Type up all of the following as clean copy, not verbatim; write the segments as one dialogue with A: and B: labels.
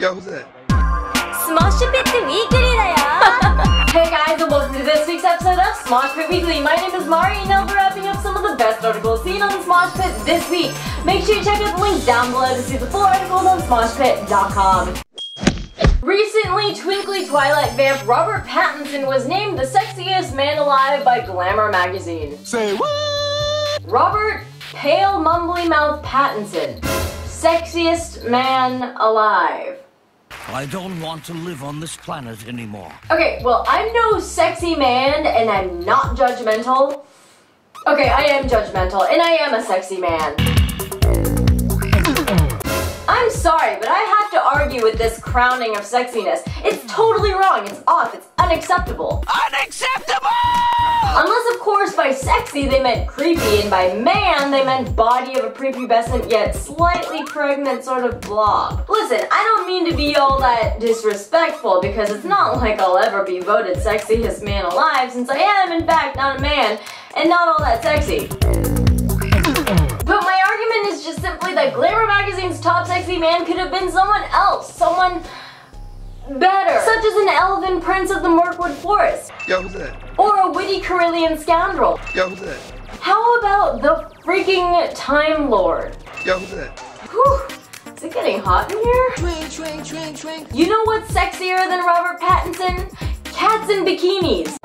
A: Yeah, who's that?
B: Smosh Weekly だよ Hey guys, and welcome to this week's episode of Smosh Pit Weekly. My name is Mari, and now we're wrapping up some of the best articles seen on the Smosh Pit this week. Make sure you check out the link down below to see the full articles on SmoshPit.com. Recently, Twinkly Twilight vamp Robert Pattinson was named the sexiest man alive by Glamour magazine.
A: Say what?
B: Robert Pale Mumbly Mouth Pattinson, sexiest man alive.
C: I don't want to live on this planet anymore.
B: Okay, well, I'm no sexy man, and I'm not judgmental. Okay, I am judgmental, and I am a sexy man. I'm sorry, but I have to argue with this crowning of sexiness. It's totally wrong, it's off, it's unacceptable.
C: Unacceptable!
B: Unless, of course, by sexy they meant creepy, and by man they meant body of a prepubescent yet slightly pregnant sort of blob. Listen, I don't mean to be all that disrespectful, because it's not like I'll ever be voted sexiest man alive, since I am, in fact, not a man, and not all that sexy. But my argument is just simply that Glamour magazine's top sexy man could have been someone else, someone better, such as an elven prince of the Mirkwood Forest.
A: Yeah, who's that?
B: Or a witty Carillion scoundrel.
A: Yeah, who's that?
B: How about the freaking Time Lord?
A: Yeah, who's that?
B: Whew, is it getting hot in here?
D: Train.
B: You know what's sexier than Robert Pattinson? Cats in bikinis.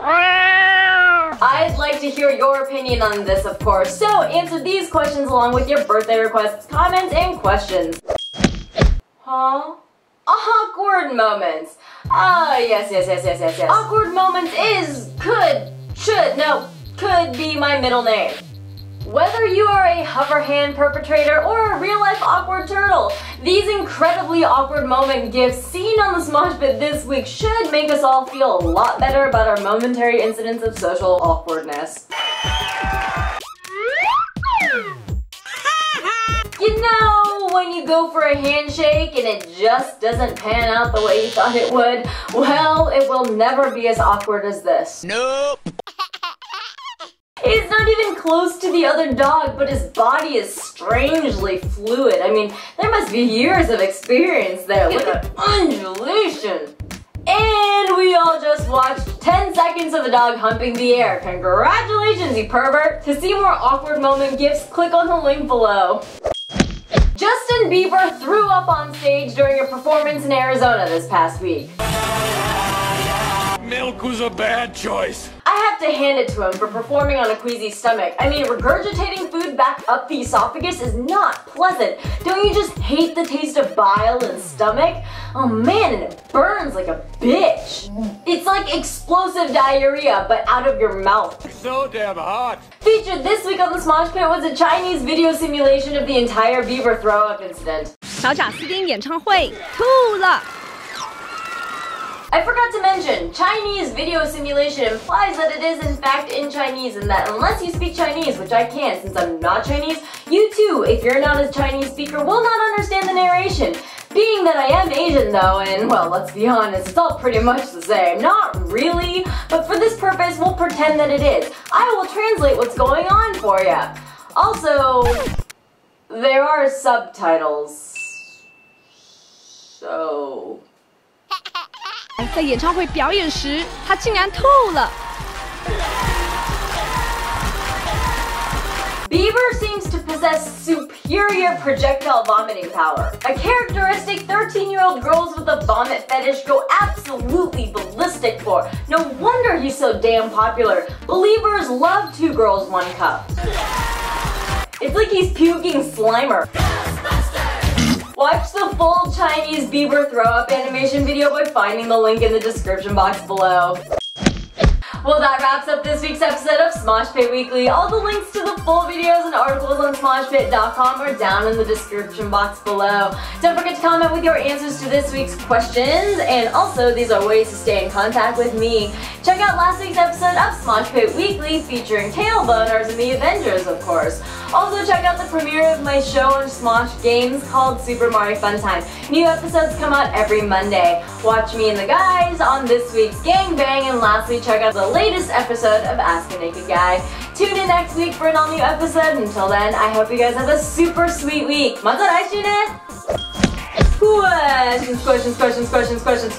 B: I'd like to hear your opinion on this, of course, so answer these questions along with your birthday requests, comments, and questions. Huh? Awkward moments. Yes. Awkward moments could be my middle name. Whether you are a hover hand perpetrator or a real-life awkward turtle, these incredibly awkward moment gifts seen on the Smosh Pit this week should make us all feel a lot better about our momentary incidents of social awkwardness. You know, when you go for a handshake and it just doesn't pan out the way you thought it would, well, it will never be as awkward as this.
C: Nope.
B: He's not even close to the other dog, but his body is strangely fluid. I mean, there must be years of experience there. Look at undulation. And we all just watched 10 seconds of the dog humping the air. Congratulations, you pervert! To see more awkward moment gifs, click on the link below. Justin Bieber threw up on stage during a performance in Arizona this past week.
C: Milk was a bad choice.
B: I have to hand it to him for performing on a queasy stomach. I mean, regurgitating food back up the esophagus is not pleasant. Don't you just hate the taste of bile and stomach? Oh man, and it burns like a bitch. It's like explosive diarrhea, but out of your mouth.
C: So damn hot.
B: Featured this week on the Smosh Pit was a Chinese video simulation of the entire Bieber throw-up incident.
D: 小贾斯汀演唱会吐了。
B: I forgot to mention, Chinese video simulation implies that it is in fact in Chinese, and that unless you speak Chinese, which I can't since I'm not Chinese, you too, if you're not a Chinese speaker, will not understand the narration. Being that I am Asian though, and well, let's be honest, it's all pretty much the same. Not really, but for this purpose, we'll pretend that it is. I will translate what's going on for ya. Also, there are subtitles. So...
D: 在演唱会表演时，他竟然吐了。
B: Bieber seems to possess superior projectile vomiting power, a characteristic 13-year-old girls with a vomit fetish go absolutely ballistic for. No wonder he's so damn popular. Believers love 2 girls, 1 cup. It's like he's puking Slimer. Watch the full Chinese Bieber throw-up animation video by finding the link in the description box below. Well, that wraps up this week's episode of Smosh Pit Weekly. All the links to the full videos and articles on SmoshPit.com are down in the description box below. Don't forget to comment with your answers to this week's questions, and also these are ways to stay in contact with me. Check out last week's episode of Smosh Pit Weekly featuring Tailboners and the Avengers, of course. Also check out the premiere of my show on Smosh Games called Super Mario Fun Time. New episodes come out every Monday. Watch me and the guys on this week's Gang Bang, and lastly check out the latest episode of Ask a Naked Guy. Tune in next week for an all-new episode. Until then, I hope you guys have a super sweet week. また来週ね!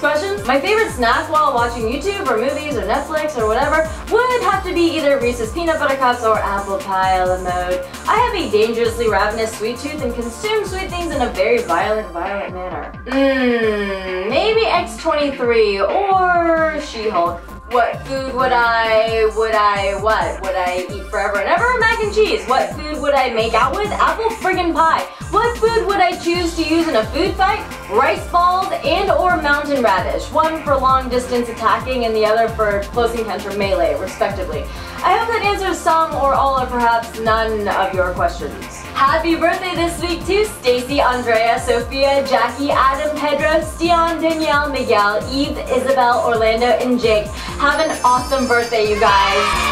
B: questions. My favorite snack while watching YouTube or movies or Netflix or whatever would have to be either Reese's Peanut Butter Cups or apple pie a la mode. I have a dangerously ravenous sweet tooth and consume sweet things in a very violent manner. Maybe X-23 or She-Hulk. What food would I eat forever and ever? Mac and cheese. What food would I make out with? Apple friggin' pie. What food would I choose to use in a food fight? Rice balls and or mountain radish. One for long distance attacking and the other for close encounter melee, respectively. I hope that answers some or all or perhaps none of your questions. Happy birthday this week to Stacy, Andrea, Sophia, Jackie, Adam, Pedro, Stian, Danielle, Miguel, Eve, Isabel, Orlando, and Jake. Have an awesome birthday, you guys.